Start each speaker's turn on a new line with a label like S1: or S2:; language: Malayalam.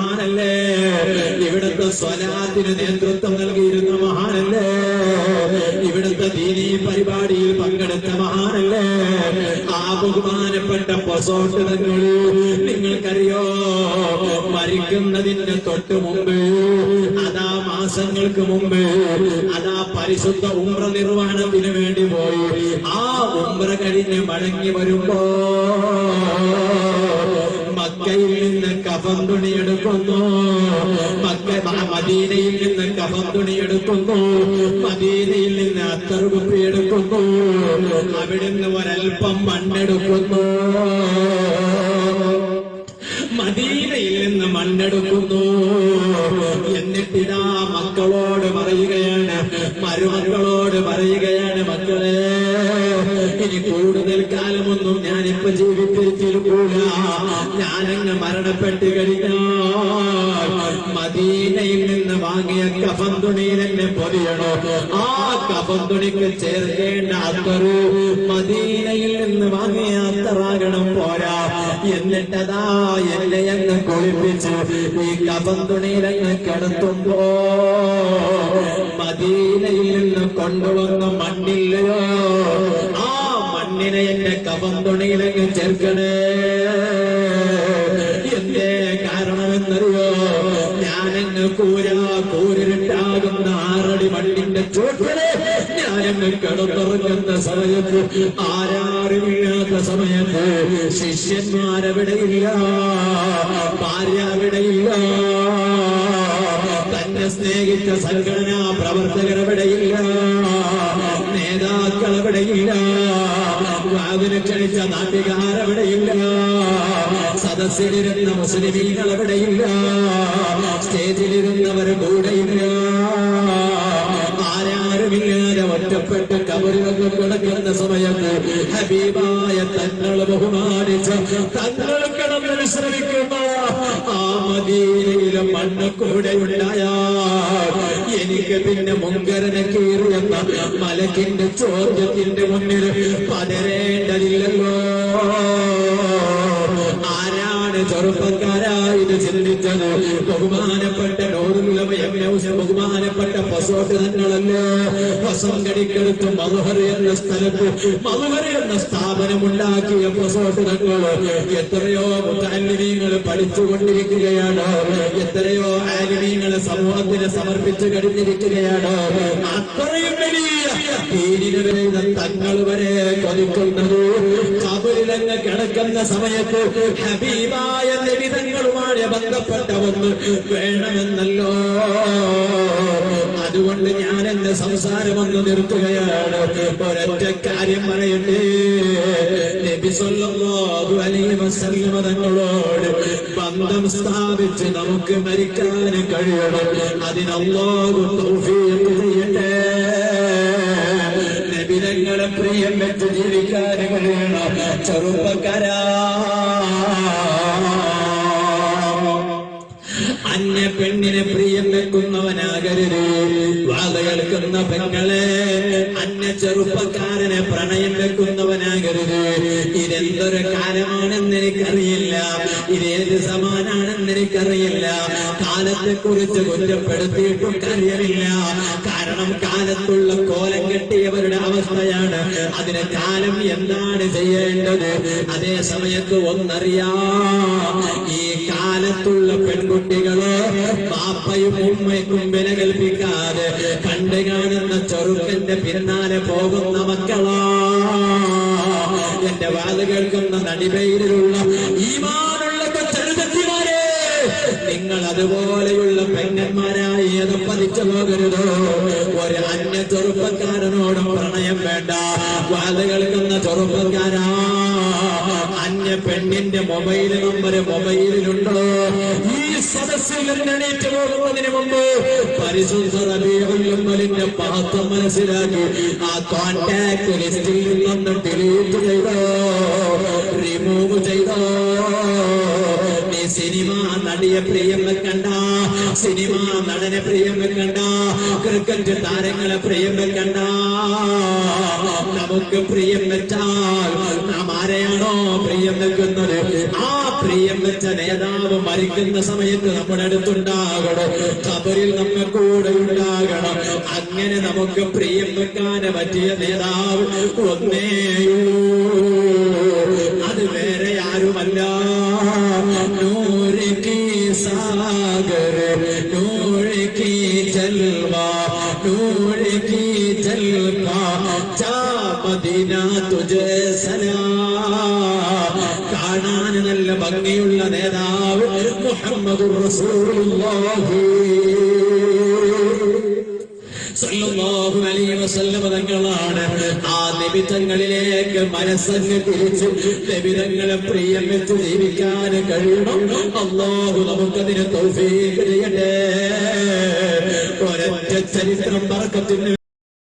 S1: മഹാനല്ലേ, ഇവിടുത്തെ സ്വലാത്തിന് നേതൃത്വം നൽകിയിരുന്ന മഹാനല്ലേ, ഇവിടുത്തെ ദീനീ പരിപാടിയിൽ പങ്കെടുത്ത മഹാനല്ലേ, ആ ബഹുമാനപ്പെട്ട പൊസോട്ട് തങ്ങൾ നിങ്ങൾക്കറിയോ, മരിക്കുന്നതിന് തൊട്ട് മുമ്പ്, അതാ മാസങ്ങൾക്ക് മുമ്പ്, അതാ പരിശുദ്ധ ഉംറ നിർവഹണത്തിന് വേണ്ടി പോയി. ആ ഉംറ കഴിഞ്ഞ് മടങ്ങി വരുമ്പോ മക്കയിൽ നിന്ന് കഫൻ തുണിയെടുക്കുന്നു, മദീനയിൽ നിന്ന് കഫൻ തുണിയെടുക്കുന്നു, മദീനയിൽ നിന്ന് അത്തർ കുപ്പിയെടുക്കുന്നു, അവിടുന്ന് ഒരൽപ്പം മണ്ണെടുക്കുന്നു, മദീനയിൽ നിന്ന് മണ്ണെടുക്കുന്നു. എന്നിട്ടിതാ മക്കളോട് പറയുകയാണ്, മരുമക്കളോട് പറയുകയാണ്, മക്കളെ ഇനി കൂടുതൽ കാലമൊന്നും ഞാനിപ്പോ ജീവിപ്പിച്ചിരിക്കൂല, ഞാനങ്ങ് മരണപ്പെട്ട് കഴിഞ്ഞാൽ മദീനയിൽ നിന്ന് വാങ്ങിയ കഫൻ തുണിയിൽ എന്നെ പൊതിയണോ, ആ കഫൻ തുണിക്ക് ചേർക്കേണ്ട അത്തറ് മദീനയിൽ നിന്ന് വാങ്ങിയ അത്തറാകണം, പോരാ. എന്നിട്ടതാ എന്നെ അങ്ങ് കുളിപ്പിച്ച് ഈ കഫൻ തുണിയിലങ്ങ് കിടത്തുമ്പോ മദീനയിൽ നിന്ന് കൊണ്ടുവന്ന മണ്ണില്ലയോ, ആ മണ്ണിനെ എന്റെ കഫൻ തുണിയിലങ്ങ് ചേർക്കണേ. എന്തേ കാരണമെന്നറിയോ, ഞാനങ്ങ് കൂരിട്ടാകുന്ന 6 അടി മണ്ണിന്റെ ചോട്ടില് ഞാനങ്ങ് കിടന്നുറങ്ങുന്ന സമയത്ത്, ആരാരുമില്ലാത്ത സമയത്ത്, ശിഷ്യന്മാരവിടെയില്ല, ഭാര്യ അവിടെയില്ല, തന്നെ സ്നേഹിച്ച സംഘടനാ പ്രവർത്തകരവിടെയില്ല, നേതാക്കളവിടെയില്ല, വാതിന് ക്ഷണിച്ച നാട്ടുകാരവിടെയില്ല, സദസ്സിലിരുന്ന മുസ്ലിമീങ്ങളവിടെയില്ല, സ്റ്റേജിലിരുന്നവർ കൂടെയില്ല, ആരാരുമില്ലാതെ ഒറ്റപ്പെട്ട് കബറിലൊക്കെ കിടക്കുന്ന സമയത്ത് ഹബീബായ തങ്ങൾ ബഹുമാനിച്ച് തങ്ങൾ കിടന്ന് വിശ്രമിക്കുന്ന ആ മദീനയിലെ മണ്ണ് കൂടെ ഉണ്ടായാൽ എനിക്ക് പിന്നെ മുങ്കരനെ കീറിയെന്ന മലക്കിന്റെ ചോദ്യത്തിന്റെ മുന്നിൽ പതരേണ്ടതില്ലല്ലോ. ആരാണ് ചെറുപ്പക്കാരായത് ചിന്തിച്ചത്? ബഹുമാനപ്പെട്ട ബഹുമാനപ്പെട്ട പൊസോട്ട് തങ്ങളല്ലേ. പൊസങ്കടിക്കെടുത്ത് മധുഹർ എന്ന സ്ഥലത്ത് മധുഹർ എന്ന സ്ഥാപനമുണ്ടാക്കിയ പൊസോട്ട് തങ്ങൾ എത്രയോ മുതഅല്ലിമീങ്ങൾ പഠിച്ചുകൊണ്ടിരിക്കുകയാണ്, എത്രയോ ആലിമീങ്ങളെ സമൂഹത്തിന് സമർപ്പിച്ചു കഴിഞ്ഞിരിക്കുകയാണ്. അത്രയും വലിയ തങ്ങൾ വരെ കൊതിക്കുന്നത് കബറിലങ്ങ് കിടക്കുന്ന സമയത്ത് ഹബീബായ നബി തങ്ങളുമായി ബന്ധപ്പെട്ട ഒന്ന് വേണമെന്നല്ലോ. അതുകൊണ്ട് ഞാൻ എന്റെ സംസാരമൊന്ന് നിർത്തുകയാണ്. ഒരൊറ്റ കാര്യം പറയട്ടെ, നബി സല്ലല്ലാഹു അലൈഹി വസല്ലം തങ്ങളോട് ബന്ധം സ്ഥാപിച്ച് നമുക്ക് മരിക്കാൻ കഴിയണം. അതിന് അല്ലാഹു തൗഫീഖ് ചെയ്യട്ടെ. നബിതങ്ങളെ പ്രിയം വെച്ച് ജീവിക്കാൻ കഴിയണം. ചെറുപ്പക്കാരാ, അന്യ പെണ്ണിനെ പ്രിയം വെക്കുന്നവനാകരുത്. വാത കേൾക്കുന്ന പെങ്ങളെ, അന്യ ചെറുപ്പക്കാരനെ പ്രണയം വെക്കുന്നവനാകരുത്. ഇതെന്തൊരു കാലമാണെന്ന് എനിക്കറിയില്ല, ഇതേത് സമാനാണെന്ന് എനിക്കറിയില്ല. കാലത്തെ കുറിച്ച് കുറ്റപ്പെടുത്തിയിട്ടും കാര്യമില്ല. കാരണം കാലത്തുള്ള കോലം കെട്ടിയവരുടെ അവസ്ഥയാണ്. അതിന് കാലം എന്താണ് ചെയ്യേണ്ടത്? അതേ സമയത്ത് ഒന്നറിയാം, ഈ കാലത്തുള്ള പെൺകുട്ടികള് പാപ്പയും ഉമ്മയ്ക്കും വില കൽപ്പിക്കാതെ കണ്ടു കാണുന്ന ചെറുക്കന്റെ പിന്നാലെ പോകുന്ന മക്കളാ. എന്റെ വാല് കേൾക്കുന്ന നടിപേരിലുള്ള ഈമാനുള്ള കൊച്ചെഴുതത്തിമാരെ, നിങ്ങൾ അതുപോലെയുള്ള പെണ്ണന്മാരായി അത് പതിച്ചു പോകരുതോ. ഒരു അന്യ ചെറുപ്പക്കാരനോടും പ്രണയം വേണ്ട. വാല് കേൾക്കുന്ന ചെറുപ്പക്കാരാ, അന്യ പെണ്ണിന്റെ മൊബൈൽ നമ്പർ മൊബൈലിലുണ്ടോ? ഈ സദസ്സിൽ എണീറ്റ് പോകുന്നതിന് മുമ്പ് പരിശുദ്ധ റബീഉൽ അവ്വലിന്റെ മഹത്വം മനസ്സിലാക്കി ആ കോൺടാക്ട് ലിസ്റ്റിൽ നിന്ന് ഡിലീറ്റ് ചെയ്തോ, റിമൂവ് ചെയ്തോ. നീ സിനിമ നടിയെ പ്രിയം വെക്കണ്ട, സിനിമ നടനെ പ്രിയം വെക്കണ്ട, ക്രിക്കറ്റ് താരങ്ങളെ പ്രിയം വെക്കണ്ട. നമുക്ക് പ്രിയം വെച്ചാൽ നാം ആരെയാണോ പ്രിയം വെക്കുന്നത് ആ പ്രിയം വെച്ച നേതാവ് മരിക്കുന്ന സമയത്ത് നമ്മുടെ അടുത്തുണ്ടാകണം, ഖബറിൽ നമ്മെ കൂടെ ഉണ്ടാകണം. അങ്ങനെ നമുക്ക് പ്രിയം വെക്കാൻ പറ്റിയ നേതാവ് ഒന്നേയുള്ളൂ, അത് വേറെ ആരുമല്ല. നൂറ് കി സാഗർ നൂറ് കി ജൽവാ നൂറ് കി ജൽവാ ജാ മദീന തുജേ സലാം. കാണാൻ നല്ല ഭംഗിയുള്ള നേതാവ് മുഹമ്മദുർ റസൂലുള്ളാഹി സല്ലല്ലാഹു അലൈഹി വസല്ലം തങ്ങളാണ്. ആ നിമിത്തങ്ങളിലേക്ക് മനസ്സങ്ങ് തിരിച്ച് നിമിതങ്ങളെ പ്രിയം വെച്ച് ജീവിക്കാൻ കഴിയണം. അല്ലാഹു നമുക്കതിന് തൗഫീഖ് ചെയ്യട്ടെ. ഒരൊറ്റ ചരിത്രം ബർക്കത്തിന്